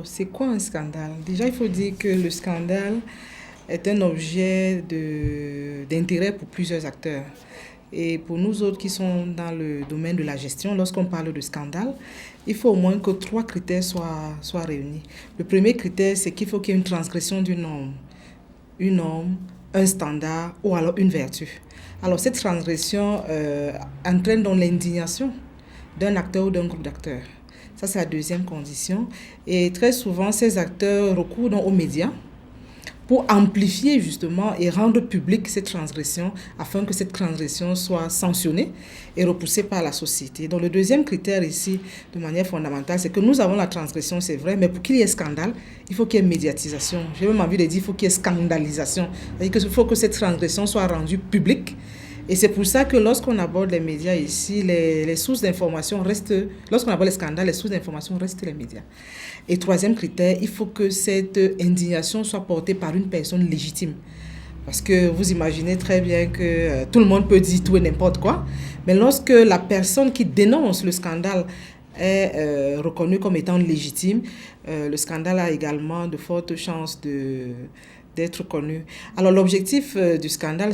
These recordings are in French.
c'est quoi un scandale? Déjà, il faut dire que le scandale est un objet d'intérêt pour plusieurs acteurs. Et pour nous autres qui sont dans le domaine de la gestion, lorsqu'on parle de scandale, il faut au moins que 3 critères soient réunis. Le premier critère, c'est qu'il faut qu'il y ait une transgression une norme, un standard ou alors une vertu. Alors cette transgression entraîne donc l'indignation d'un acteur ou d'un groupe d'acteurs. Ça, c'est la deuxième condition. Et très souvent, ces acteurs recourent donc aux médias pour amplifier justement et rendre publique cette transgression afin que cette transgression soit sanctionnée et repoussée par la société. Donc le deuxième critère ici, de manière fondamentale, c'est que nous avons la transgression, c'est vrai, mais pour qu'il y ait scandale, il faut qu'il y ait médiatisation. J'ai même envie de dire qu'il faut qu'il y ait scandalisation. C'est-à-dire qu'il faut que cette transgression soit rendue publique. Et c'est pour ça que lorsqu'on aborde les médias ici, les sources d'information restent, lorsqu'on aborde les scandales, les sources d'information restent les médias. Et troisième critère, il faut que cette indignation soit portée par une personne légitime. Parce que vous imaginez très bien que tout le monde peut dire tout et n'importe quoi, mais lorsque la personne qui dénonce le scandale est reconnue comme étant légitime, le scandale a également de fortes chances d'être connu. Alors l'objectif du scandale,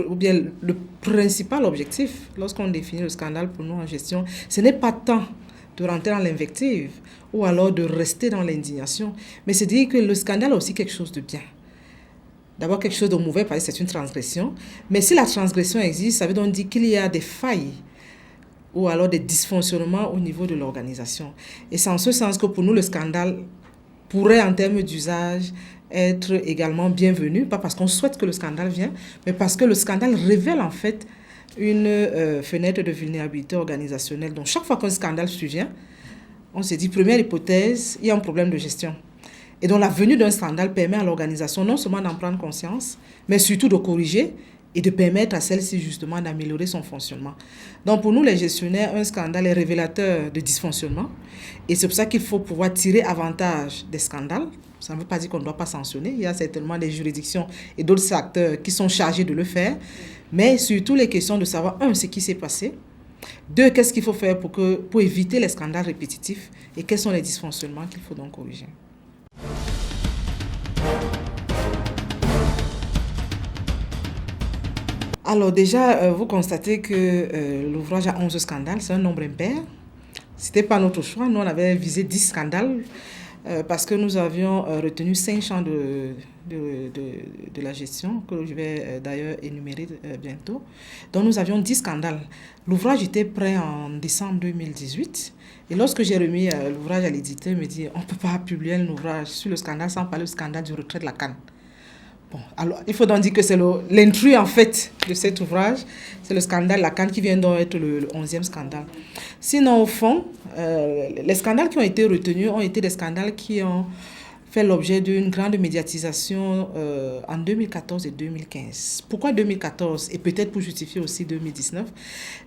ou bien le principal objectif, lorsqu'on définit le scandale pour nous en gestion, ce n'est pas tant de rentrer dans l'invective ou alors de rester dans l'indignation, mais c'est dire que le scandale a aussi quelque chose de bien. D'abord quelque chose de mauvais parce que c'est une transgression, mais si la transgression existe, ça veut donc dire qu'il y a des failles ou alors des dysfonctionnements au niveau de l'organisation. Et c'est en ce sens que pour nous, le scandale pourrait en termes d'usage être également bienvenu, pas parce qu'on souhaite que le scandale vienne, mais parce que le scandale révèle en fait une fenêtre de vulnérabilité organisationnelle. Donc chaque fois qu'un scandale survient, on se dit, première hypothèse, il y a un problème de gestion. Et donc la venue d'un scandale permet à l'organisation non seulement d'en prendre conscience, mais surtout de corriger et de permettre à celle-ci justement d'améliorer son fonctionnement. Donc pour nous les gestionnaires, un scandale est révélateur de dysfonctionnement et c'est pour ça qu'il faut pouvoir tirer avantage des scandales. Ça ne veut pas dire qu'on ne doit pas sanctionner, il y a certainement des juridictions et d'autres acteurs qui sont chargés de le faire, mais surtout les questions de savoir, ce qui s'est passé, 2, qu'est-ce qu'il faut faire pour éviter les scandales répétitifs et quels sont les dysfonctionnements qu'il faut donc corriger. Alors déjà, vous constatez que l'ouvrage a 11 scandales, c'est un nombre impair. Ce n'était pas notre choix, nous on avait visé 10 scandales parce que nous avions retenu 5 champs de la gestion que je vais d'ailleurs énumérer bientôt. Donc nous avions 10 scandales. L'ouvrage était prêt en décembre 2018 et lorsque j'ai remis l'ouvrage à l'éditeur, il me dit on ne peut pas publier un ouvrage sur le scandale sans parler du scandale du retrait de la CAN. Bon, alors, il faut donc dire que c'est l'intrus, en fait, de cet ouvrage. C'est le scandale Lacan qui vient donc être le 11e scandale. Sinon, au fond, les scandales qui ont été retenus ont été des scandales qui ont fait l'objet d'une grande médiatisation en 2014 et 2015. Pourquoi 2014 et peut-être pour justifier aussi 2019?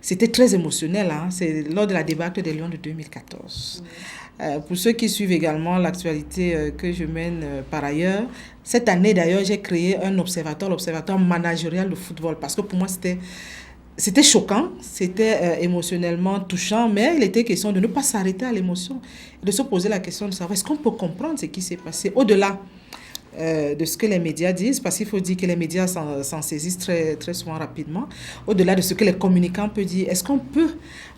C'était très émotionnel, hein? C'est lors de la débâcle des Lions de 2014. Pour ceux qui suivent également l'actualité que je mène par ailleurs, cette année d'ailleurs j'ai créé un observatoire, l'observatoire managérial de football, parce que pour moi c'était choquant, c'était émotionnellement touchant, mais il était question de ne pas s'arrêter à l'émotion, de se poser la question de savoir est-ce qu'on peut comprendre ce qui s'est passé au-delà de ce que les médias disent, parce qu'il faut dire que les médias s'en saisissent très, très souvent rapidement, au-delà de ce que les communicants peuvent dire, est-ce qu'on peut,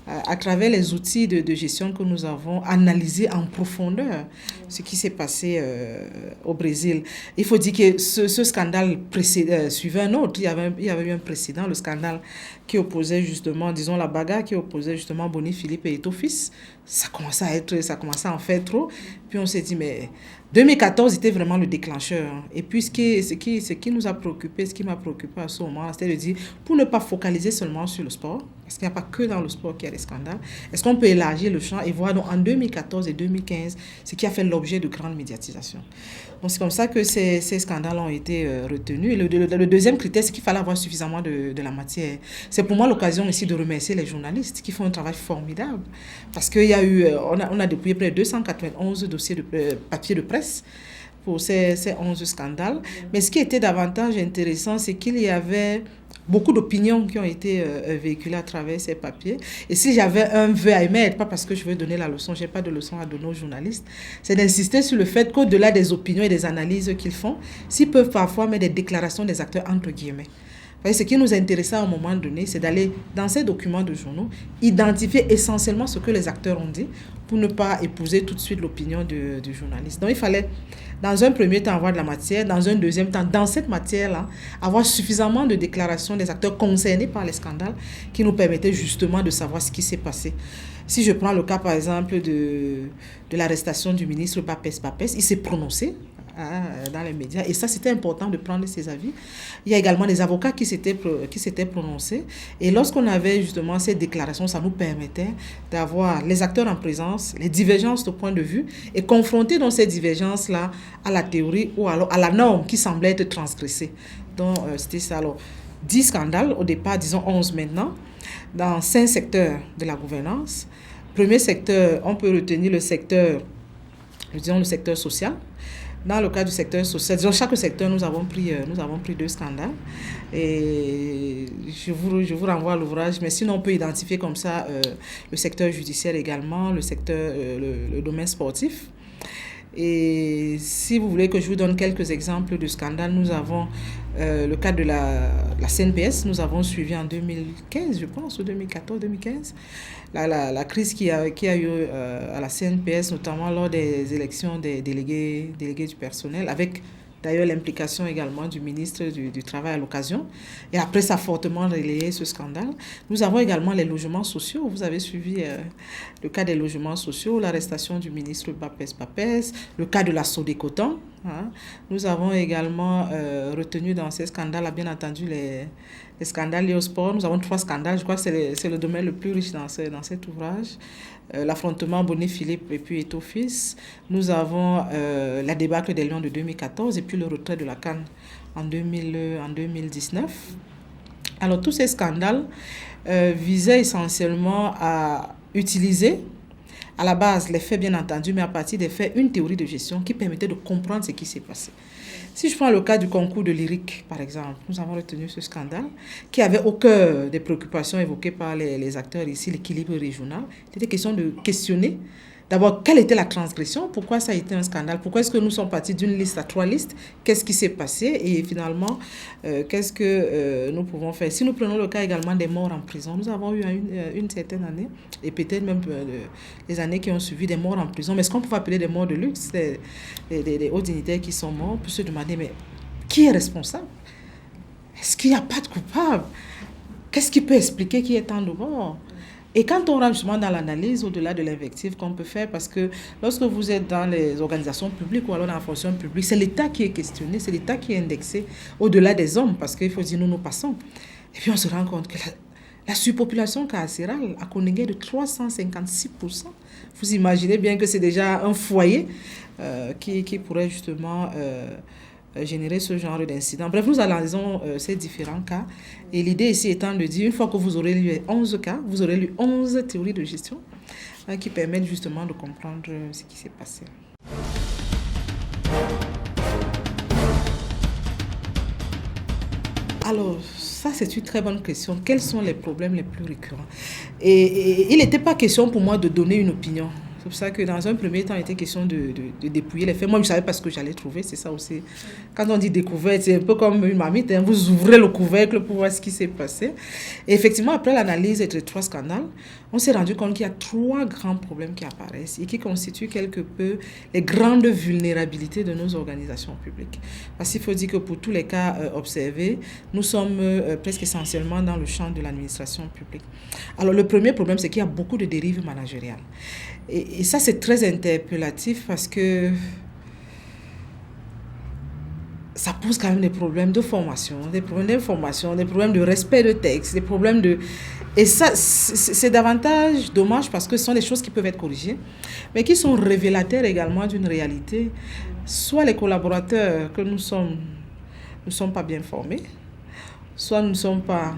à travers les outils de gestion que nous avons, analyser en profondeur ce qui s'est passé au Brésil. Il faut dire que ce scandale suivait un autre, il y avait eu un précédent, le scandale qui opposait justement, disons la bagarre qui opposait justement Boni Philippe et Eto'o Fils. Ça commençait à en faire trop, puis on s'est dit mais 2014 était vraiment le déclencheur. Et puis ce qui nous a préoccupé, ce qui m'a préoccupé à ce moment, c'était de dire, pour ne pas focaliser seulement sur le sport, parce qu'il n'y a pas que dans le sport qu'il y a des scandales, est-ce qu'on peut élargir le champ et voir donc en 2014 et 2015 ce qui a fait l'objet de grandes médiatisations. Donc c'est comme ça que ces scandales ont été retenus. Et le deuxième critère, c'est qu'il fallait avoir suffisamment de la matière. C'est pour moi l'occasion ici de remercier les journalistes qui font un travail formidable, parce qu'il y a eu, on a déployé près de 291 dossiers de papier de presse pour ces 11 scandales. Mais ce qui était davantage intéressant, c'est qu'il y avait beaucoup d'opinions qui ont été véhiculées à travers ces papiers. Et si j'avais un vœu à émettre, pas parce que je veux donner la leçon, je n'ai pas de leçon à donner aux journalistes, c'est d'insister sur le fait qu'au-delà des opinions et des analyses qu'ils font, s'ils peuvent parfois mettre des déclarations des acteurs entre guillemets. Ce qui nous intéressait à un moment donné, c'est d'aller dans ces documents de journaux, identifier essentiellement ce que les acteurs ont dit pour ne pas épouser tout de suite l'opinion du journaliste. Donc il fallait, dans un premier temps, avoir de la matière, dans un deuxième temps, dans cette matière-là, avoir suffisamment de déclarations des acteurs concernés par les scandales qui nous permettaient justement de savoir ce qui s'est passé. Si je prends le cas, par exemple, de l'arrestation du ministre Papès, il s'est prononcé dans les médias. Et ça, c'était important de prendre ses avis. Il y a également des avocats qui s'étaient prononcés. Et lorsqu'on avait justement ces déclarations, ça nous permettait d'avoir les acteurs en présence, les divergences de point de vue, et confronter dans ces divergences-là à la théorie ou alors à la norme qui semblait être transgressée. Donc, c'était ça. Alors, 10 scandales, au départ, disons 11 maintenant, dans 5 secteurs de la gouvernance. Premier secteur, on peut retenir le secteur social. Dans le cas du secteur social, dans chaque secteur, nous avons pris 2 scandales. Et je vous renvoie à l'ouvrage, mais sinon on peut identifier comme ça le secteur judiciaire également, le domaine sportif. Et si vous voulez que je vous donne quelques exemples de scandales, nous avons le cas de la CNPS, nous avons suivi en 2015, je pense, ou 2014-2015, la crise qui a eu à la CNPS, notamment lors des élections des délégués du personnel, avec d'ailleurs l'implication également du ministre du Travail à l'occasion. Et après, ça a fortement relayé ce scandale. Nous avons également les logements sociaux. Vous avez suivi le cas des logements sociaux, l'arrestation du ministre Papès, le cas de la Sodécoton. Hein. Nous avons également retenu dans ces scandales, bien entendu, les scandales liés au sport. Nous avons 3 scandales. Je crois que c'est le domaine le plus riche dans cet ouvrage. L'affrontement Bonnet-Philippe et puis Eto'o-Fils. Nous avons la débâcle des Lions de 2014 et puis le retrait de la CAN en 2019. Alors, tous ces scandales visaient essentiellement à utiliser à la base les faits, bien entendu, mais à partir des faits, une théorie de gestion qui permettait de comprendre ce qui s'est passé. Si je prends le cas du concours de lyrique, par exemple, nous avons retenu ce scandale qui avait au cœur des préoccupations évoquées par les acteurs ici, l'équilibre régional. Il était question de questionner d'abord quelle était la transgression, pourquoi ça a été un scandale, pourquoi est-ce que nous sommes partis d'une liste à 3 listes, qu'est-ce qui s'est passé et finalement, qu'est-ce que nous pouvons faire. Si nous prenons le cas également des morts en prison, nous avons eu une certaine année, et peut-être même les années qui ont suivi, des morts en prison, mais ce qu'on peut appeler des morts de luxe, c'est des hauts dignitaires qui sont morts, on peut se demander, mais qui est responsable? Est-ce qu'il n'y a pas de coupable? Qu'est-ce qui peut expliquer qui est tant de morts? Et quand on rentre justement dans l'analyse, au-delà de l'invective qu'on peut faire, parce que lorsque vous êtes dans les organisations publiques ou alors dans la fonction publique, c'est l'État qui est questionné, c'est l'État qui est indexé au-delà des hommes, parce qu'il faut dire nous passons. Et puis on se rend compte que la surpopulation carcérale a connégué de 356%. Vous imaginez bien que c'est déjà un foyer qui pourrait justement générer ce genre d'incident. Bref, nous analysons ces différents cas. Et l'idée ici étant de dire, une fois que vous aurez lu 11 cas, vous aurez lu 11 théories de gestion qui permettent justement de comprendre ce qui s'est passé. Alors, ça c'est une très bonne question. Quels sont les problèmes les plus récurrents? Et il n'était pas question pour moi de donner une opinion. C'est pour ça que dans un premier temps, il était question de dépouiller les faits. Moi, je ne savais pas ce que j'allais trouver, c'est ça aussi. Quand on dit découverte, c'est un peu comme une marmite, hein. Vous ouvrez le couvercle pour voir ce qui s'est passé. Et effectivement, après l'analyse des 3 scandales, on s'est rendu compte qu'il y a 3 grands problèmes qui apparaissent et qui constituent quelque peu les grandes vulnérabilités de nos organisations publiques. Parce qu'il faut dire que pour tous les cas observés, nous sommes presque essentiellement dans le champ de l'administration publique. Alors, le premier problème, c'est qu'il y a beaucoup de dérives managériales. Et ça, c'est très interpellatif parce que ça pose quand même des problèmes de formation, des problèmes d'information, des problèmes de respect de texte, des problèmes de... Et ça, c'est davantage dommage parce que ce sont des choses qui peuvent être corrigées, mais qui sont révélateurs également d'une réalité. Soit les collaborateurs que nous sommes ne sont pas bien formés, soit nous ne sommes pas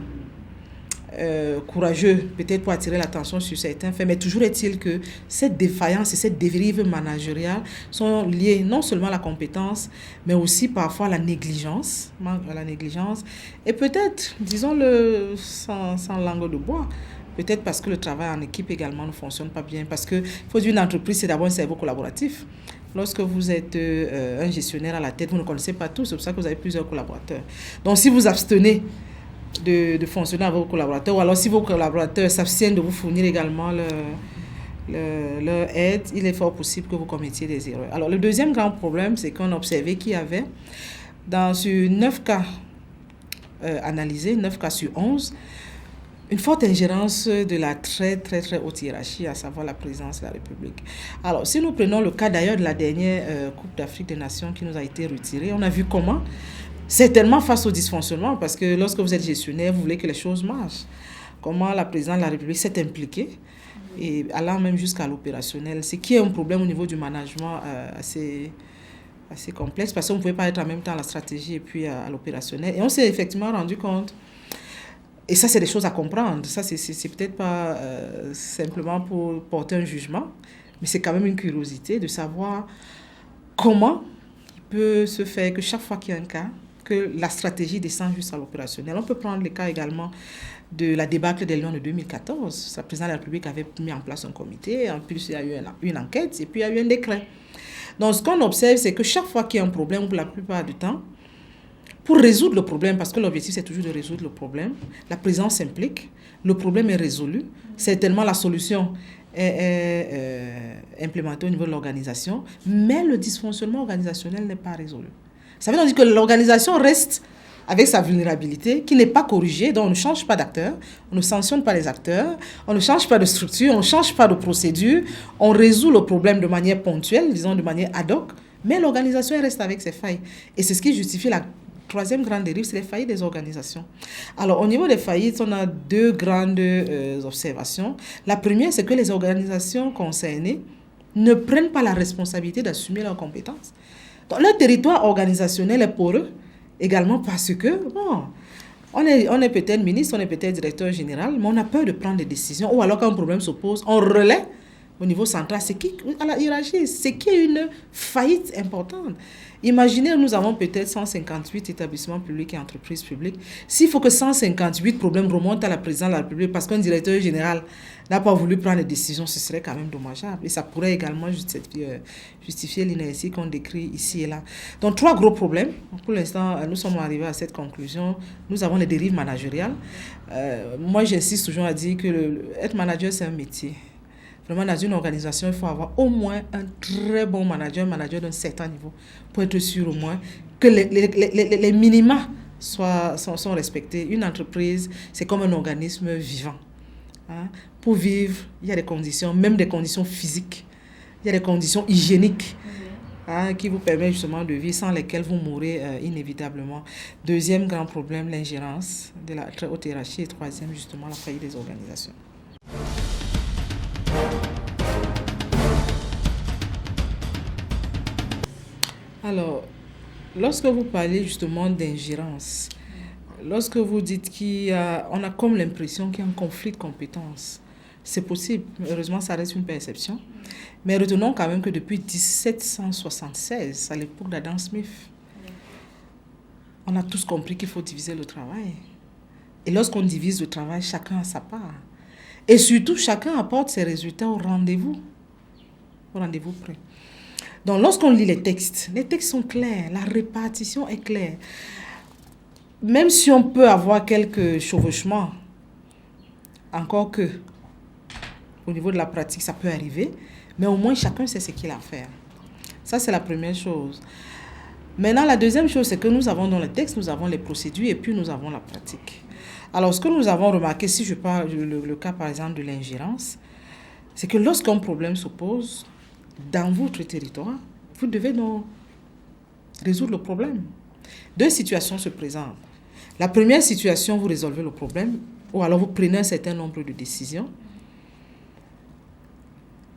courageux, peut-être pour attirer l'attention sur certains faits, mais toujours est-il que cette défaillance et cette dérive managériale sont liées non seulement à la compétence, mais aussi parfois à la négligence, et peut-être, disons-le sans langue de bois, peut-être parce que le travail en équipe également ne fonctionne pas bien, parce qu'il faut dire une entreprise, c'est d'abord un cerveau collaboratif. Lorsque vous êtes un gestionnaire à la tête, vous ne connaissez pas tout, c'est pour ça que vous avez plusieurs collaborateurs. Donc si vous abstenez de fonctionner avec vos collaborateurs, ou alors si vos collaborateurs s'abstiennent de vous fournir également leur aide, il est fort possible que vous commettiez des erreurs. Alors le deuxième grand problème, c'est qu'on a observé qu'il y avait, sur 9 cas analysés, 9 cas sur 11, une forte ingérence de la très haute hiérarchie, à savoir la présidence de la République. Alors, si nous prenons le cas d'ailleurs de la dernière Coupe d'Afrique des Nations qui nous a été retirée, on a vu comment, certainement face au dysfonctionnement, parce que lorsque vous êtes gestionnaire, vous voulez que les choses marchent. Comment la présidence de la République s'est impliquée, et allant même jusqu'à l'opérationnel, ce qui est un problème au niveau du management assez complexe, parce qu'on ne pouvait pas être en même temps à la stratégie et puis à l'opérationnel. Et on s'est effectivement rendu compte. Et ça, c'est des choses à comprendre. Ça, c'est peut-être pas simplement pour porter un jugement, mais c'est quand même une curiosité de savoir comment il peut se faire que chaque fois qu'il y a un cas, que la stratégie descend jusqu'à l'opérationnel. On peut prendre le cas également de la débâcle des Lions de 2014. La présidente de la République avait mis en place un comité, en plus il y a eu une enquête, et puis il y a eu un décret. Donc, ce qu'on observe, c'est que chaque fois qu'il y a un problème, ou la plupart du temps, pour résoudre le problème, parce que l'objectif c'est toujours de résoudre le problème, la présidence s'implique, le problème est résolu, certainement la solution est implémentée au niveau de l'organisation, mais le dysfonctionnement organisationnel n'est pas résolu. Ça veut dire que l'organisation reste avec sa vulnérabilité, qui n'est pas corrigée, donc on ne change pas d'acteur, on ne sanctionne pas les acteurs, on ne change pas de structure, on ne change pas de procédure, on résout le problème de manière ponctuelle, disons de manière ad hoc, mais l'organisation reste avec ses failles. Et c'est ce qui justifie la troisième grande dérive, c'est les faillites des organisations. Alors, au niveau des faillites, on a deux grandes observations. La première, c'est que les organisations concernées ne prennent pas la responsabilité d'assumer leurs compétences. Donc, leur territoire organisationnel est poreux, également parce que, bon, on est peut-être ministre, on est peut-être directeur général, mais on a peur de prendre des décisions. Ou alors, quand un problème se pose, on relaie au niveau central, à la hiérarchie, c'est qui est une faillite importante. Imaginez, nous avons peut-être 158 établissements publics et entreprises publiques. S'il faut que 158 problèmes remontent à la présidence de la République parce qu'un directeur général n'a pas voulu prendre des décisions, ce serait quand même dommageable. Et ça pourrait également justifier l'inertie qu'on décrit ici et là. Donc, 3 gros problèmes. Pour l'instant, nous sommes arrivés à cette conclusion. Nous avons les dérives managériales. Moi, j'insiste toujours à dire que être manager, c'est un métier. Vraiment, dans une organisation, il faut avoir au moins un très bon manager, un manager d'un certain niveau, pour être sûr au moins que les minima sont respectés. Une entreprise, c'est comme un organisme vivant. Hein? Pour vivre, il y a des conditions, même des conditions physiques. Il y a des conditions hygiéniques qui vous permettent justement de vivre, sans lesquelles vous mourrez inévitablement. Deuxième grand problème, l'ingérence de la très haute hiérarchie. Et troisième, justement, la faillite des organisations. Alors, lorsque vous parlez justement d'ingérence, lorsque vous dites qu'on a comme l'impression qu'il y a un conflit de compétences, c'est possible. Heureusement, ça reste une perception. Mais retenons quand même que depuis 1776, à l'époque d'Adam Smith, on a tous compris qu'il faut diviser le travail. Et lorsqu'on divise le travail, chacun a sa part. Et surtout, chacun apporte ses résultats au rendez-vous près. Donc, lorsqu'on lit les textes sont clairs, la répartition est claire. Même si on peut avoir quelques chevauchements, encore que, au niveau de la pratique, ça peut arriver, mais au moins chacun sait ce qu'il a à faire. Ça, c'est la première chose. Maintenant, la deuxième chose, c'est que nous avons dans le texte, nous avons les procédures et puis nous avons la pratique. Alors, ce que nous avons remarqué, si je parle le cas, par exemple, de l'ingérence, c'est que lorsqu'un problème se pose dans votre territoire, vous devez donc résoudre le problème. 2 situations se présentent. La première situation, vous résolvez le problème, ou alors vous prenez un certain nombre de décisions.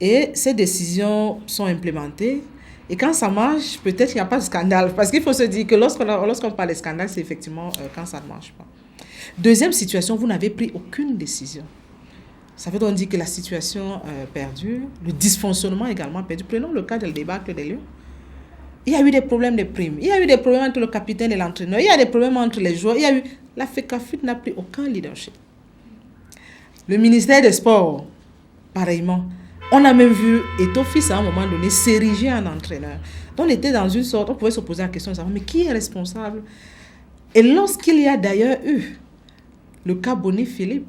Et ces décisions sont implémentées. Et quand ça marche, peut-être qu'il n'y a pas de scandale. Parce qu'il faut se dire que lorsqu'on parle de scandale, c'est effectivement quand ça ne marche pas. Deuxième situation, vous n'avez pris aucune décision. Ça veut donc dire que la situation perdure, le dysfonctionnement également perdu. Prenons le cas du débâcle des Lions. Il y a eu des problèmes de primes, il y a eu des problèmes entre le capitaine et l'entraîneur, il y a des problèmes entre les joueurs, la FECAFUT n'a pris aucun leadership. Le ministère des Sports, pareillement. On a même vu Eto'o-Fils à un moment donné s'ériger en entraîneur. On était dans une sorte, on pouvait se poser la question de savoir, mais qui est responsable? Et lorsqu'il y a d'ailleurs eu le cas Boni-Philippe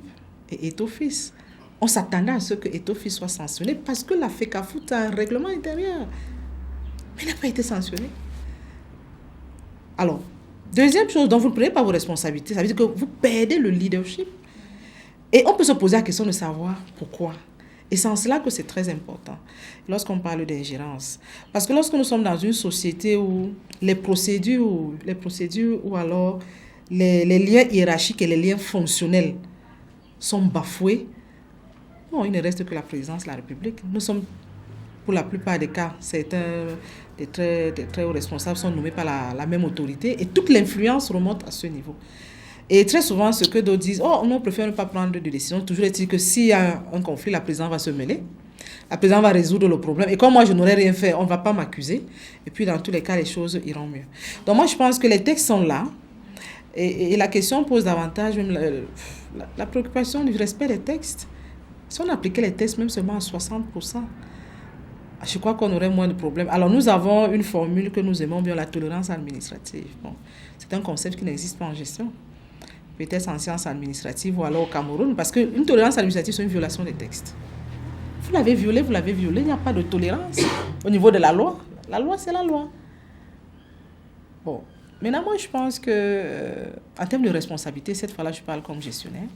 et Eto'o-Fils, on s'attendait à ce que Eto'o-Fils soit sanctionné parce que la FECAFUT a un règlement intérieur. Mais il n'a pas été sanctionné. Alors, deuxième chose dont vous ne prenez pas vos responsabilités, ça veut dire que vous perdez le leadership. Et on peut se poser la question de savoir pourquoi. Et c'est en cela que c'est très important lorsqu'on parle d'ingérence. Parce que lorsque nous sommes dans une société où les procédures ou alors les liens hiérarchiques et les liens fonctionnels sont bafoués, bon, il ne reste que la présidence de la République. Nous sommes, pour la plupart des cas, des très hauts responsables sont nommés par la même autorité et toute l'influence remonte à ce niveau. Et très souvent, ce que d'autres disent, oh, nous, on préfère ne pas prendre de décision. Toujours est-il que s'il y a un conflit, la présidente va se mêler. La présidente va résoudre le problème. Et comme moi, je n'aurais rien fait, on ne va pas m'accuser. Et puis, dans tous les cas, les choses iront mieux. Donc, moi, je pense que les textes sont là. Et la question pose davantage même la préoccupation du respect des textes. Si on appliquait les textes même seulement à 60%, je crois qu'on aurait moins de problèmes. Alors, nous avons une formule que nous aimons bien, la tolérance administrative. Bon, c'est un concept qui n'existe pas en gestion. Peut-être en sciences administratives ou alors au Cameroun, parce qu'une tolérance administrative, c'est une violation des textes. Vous l'avez violé, il n'y a pas de tolérance au niveau de la loi. La loi, c'est la loi. Bon, maintenant, moi, je pense que, en termes de responsabilité, cette fois-là, je parle comme gestionnaire.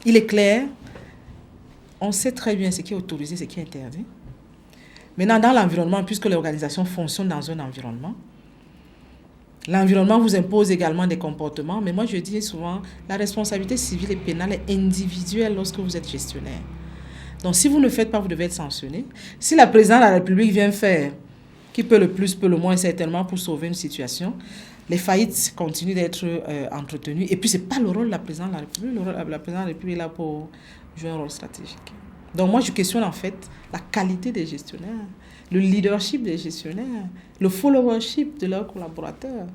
Il est clair, on sait très bien ce qui est autorisé, ce qui est interdit. Maintenant, dans l'environnement, puisque l'organisation fonctionne dans un environnement, l'environnement vous impose également des comportements, mais moi je dis souvent, la responsabilité civile et pénale est individuelle lorsque vous êtes gestionnaire. Donc si vous ne faites pas, vous devez être sanctionné. Si la présidente de la République vient faire, qui peut le plus, peut le moins certainement pour sauver une situation, les faillites continuent d'être entretenues. Et puis ce n'est pas le rôle de la présidente de la République. La présidente de la République est là pour jouer un rôle stratégique. Donc moi je questionne en fait la qualité des gestionnaires, le leadership des gestionnaires, le followership de leurs collaborateurs.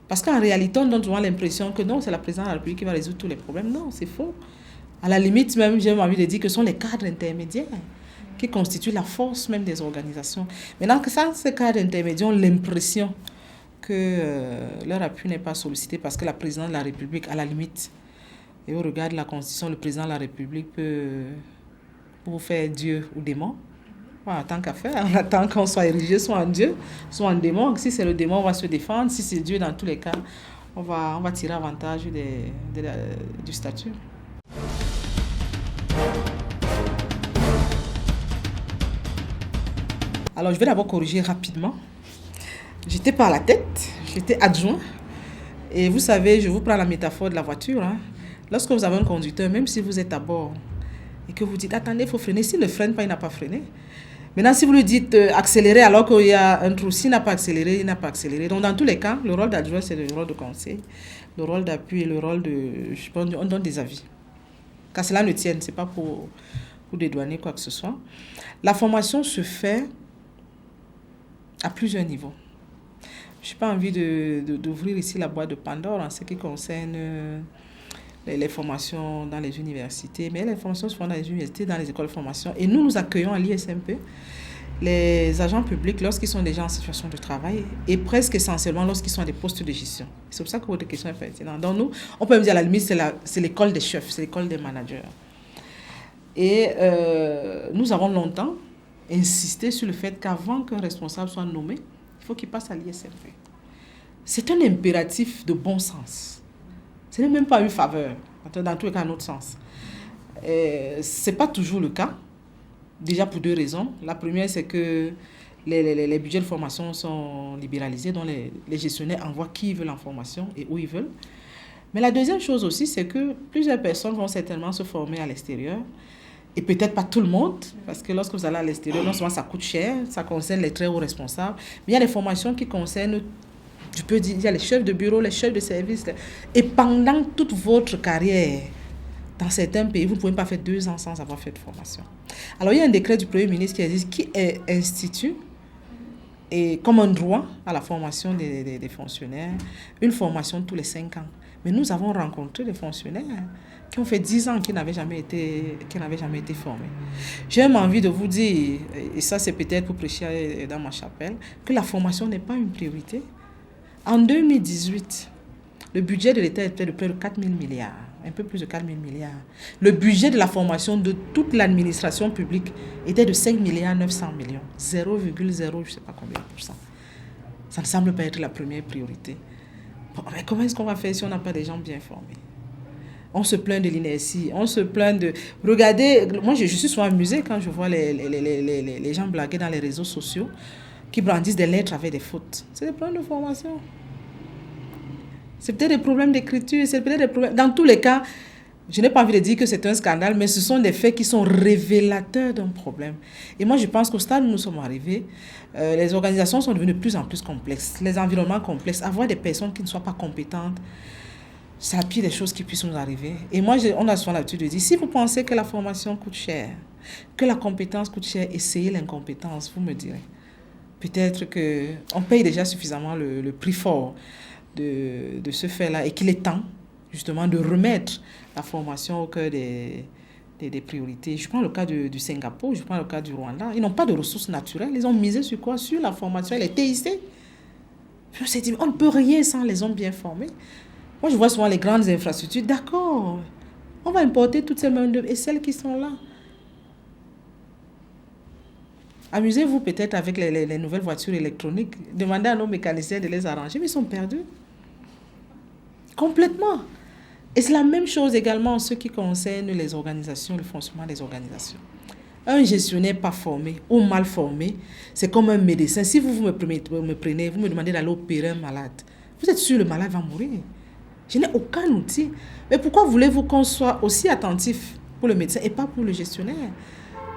Parce qu'en réalité, on donne souvent l'impression que non, c'est la présidente de la République qui va résoudre tous les problèmes. Non, c'est faux. À la limite, même, j'ai envie de dire que ce sont les cadres intermédiaires qui constituent la force même des organisations. Maintenant, que ces cadres intermédiaires ont l'impression que leur appui n'est pas sollicité parce que la présidente de la République, à la limite, et au regard de la Constitution, le président de la République peut vous faire Dieu ou démon. Voilà, tant qu'à faire, on attend qu'on soit érigé soit en Dieu, soit en démon. Si c'est le démon, on va se défendre. Si c'est Dieu, dans tous les cas, on va tirer avantage du statut. Alors, je vais d'abord corriger rapidement. J'étais pas à la tête, j'étais adjoint. Et vous savez, je vous prends la métaphore de la voiture. Hein. Lorsque vous avez un conducteur, même si vous êtes à bord et que vous dites, attendez, il faut freiner. S'il ne freine pas, il n'a pas freiné. Maintenant, si vous lui dites accélérer alors qu'il y a un trou, s'il n'a pas accéléré, il n'a pas accéléré. Donc, dans tous les cas, le rôle d'adjoint, c'est le rôle de conseil, le rôle d'appui et le rôle de... Je pense, on donne des avis. Qu'à cela ne tienne, ce n'est pas pour dédouaner quoi que ce soit. La formation se fait à plusieurs niveaux. Je n'ai pas envie d'ouvrir ici la boîte de Pandore en ce qui concerne les formations dans les universités, mais les formations se font dans les universités, dans les écoles de formation. Et nous accueillons à l'ISMP les agents publics lorsqu'ils sont déjà en situation de travail et presque essentiellement lorsqu'ils sont à des postes de gestion. C'est pour ça que votre question est pertinente. Donc nous, on peut me dire à la limite, c'est l'école des chefs, c'est l'école des managers. Et nous avons longtemps insisté sur le fait qu'avant qu'un responsable soit nommé, il faut qu'il passe à l'ISMP. C'est un impératif de bon sens. Ce n'est même pas une faveur, dans tous les cas, en autre sens. Ce n'est pas toujours le cas, déjà pour deux raisons. La première, c'est que les budgets de formation sont libéralisés, donc les gestionnaires envoient qui veulent en formation et où ils veulent. Mais la deuxième chose aussi, c'est que plusieurs personnes vont certainement se former à l'extérieur, et peut-être pas tout le monde, parce que lorsque vous allez à l'extérieur, non seulement ça coûte cher, ça concerne les très hauts responsables, mais il y a des formations qui concernent Je peux dire, il y a les chefs de bureau, les chefs de service. Et pendant toute votre carrière, dans certains pays, vous ne pouvez pas faire 2 ans sans avoir fait de formation. Alors, il y a un décret du Premier ministre qui institue, et comme un droit à la formation des fonctionnaires, une formation tous les 5 ans. Mais nous avons rencontré des fonctionnaires qui ont fait 10 ans qui n'avaient jamais été formés. J'ai même envie de vous dire, et ça c'est peut-être pour prêcher dans ma chapelle, que la formation n'est pas une priorité. En 2018, le budget de l'État était de près de 4 000 milliards, un peu plus de 4 000 milliards. Le budget de la formation de toute l'administration publique était de 5 milliards 900 millions, 0,0 je ne sais pas combien pour cent. Ça ne semble pas être la première priorité. Bon, mais comment est-ce qu'on va faire si on n'a pas des gens bien formés? On se plaint de l'inertie, on se plaint de... Regardez, moi je suis souvent amusée quand je vois les gens blaguer dans les réseaux sociaux qui brandissent des lettres avec des fautes. C'est des problèmes de formation. C'est peut-être des problèmes d'écriture, c'est peut-être des problèmes... Dans tous les cas, je n'ai pas envie de dire que c'est un scandale, mais ce sont des faits qui sont révélateurs d'un problème. Et moi, je pense qu'au stade où nous sommes arrivés, les organisations sont devenues de plus en plus complexes, les environnements complexes. Avoir des personnes qui ne soient pas compétentes, c'est la pire des choses qui puissent nous arriver. Et moi, on a souvent l'habitude de dire, si vous pensez que la formation coûte cher, que la compétence coûte cher, essayez l'incompétence, vous me direz. Peut-être qu'on paye déjà suffisamment le prix fort de ce fait-là et qu'il est temps, justement, de remettre la formation au cœur des priorités. Je prends le cas du Singapour, je prends le cas du Rwanda. Ils n'ont pas de ressources naturelles. Ils ont misé sur quoi? Sur la formation et les TIC. Je me suis dit, on ne peut rien sans les hommes bien formés. Moi, je vois souvent les grandes infrastructures. D'accord, on va importer toutes ces main-d'œuvre et celles qui sont là. Amusez-vous peut-être avec les nouvelles voitures électroniques. Demandez à nos mécaniciens de les arranger, mais ils sont perdus. Complètement. Et c'est la même chose également en ce qui concerne les organisations, le fonctionnement des organisations. Un gestionnaire pas formé ou mal formé, c'est comme un médecin. Si vous me prenez, vous me demandez d'aller opérer un malade, vous êtes sûr que le malade va mourir. Je n'ai aucun outil. Mais pourquoi voulez-vous qu'on soit aussi attentif pour le médecin et pas pour le gestionnaire?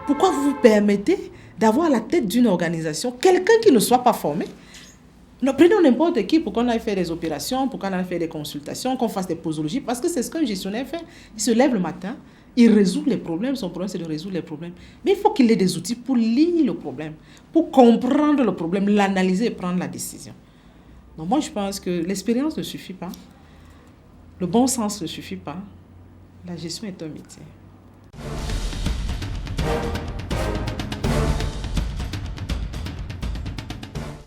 Pourquoi vous vous permettez d'avoir à la tête d'une organisation quelqu'un qui ne soit pas formé? Nous prenons n'importe qui pour qu'on aille faire des opérations, pour qu'on aille faire des consultations, qu'on fasse des posologies, parce que c'est ce qu'un gestionnaire fait. Il se lève le matin, il résout les problèmes. Son problème, c'est de résoudre les problèmes. Mais il faut qu'il ait des outils pour lire le problème, pour comprendre le problème, l'analyser et prendre la décision. Donc moi, je pense que l'expérience ne suffit pas. Le bon sens ne suffit pas. La gestion est un métier.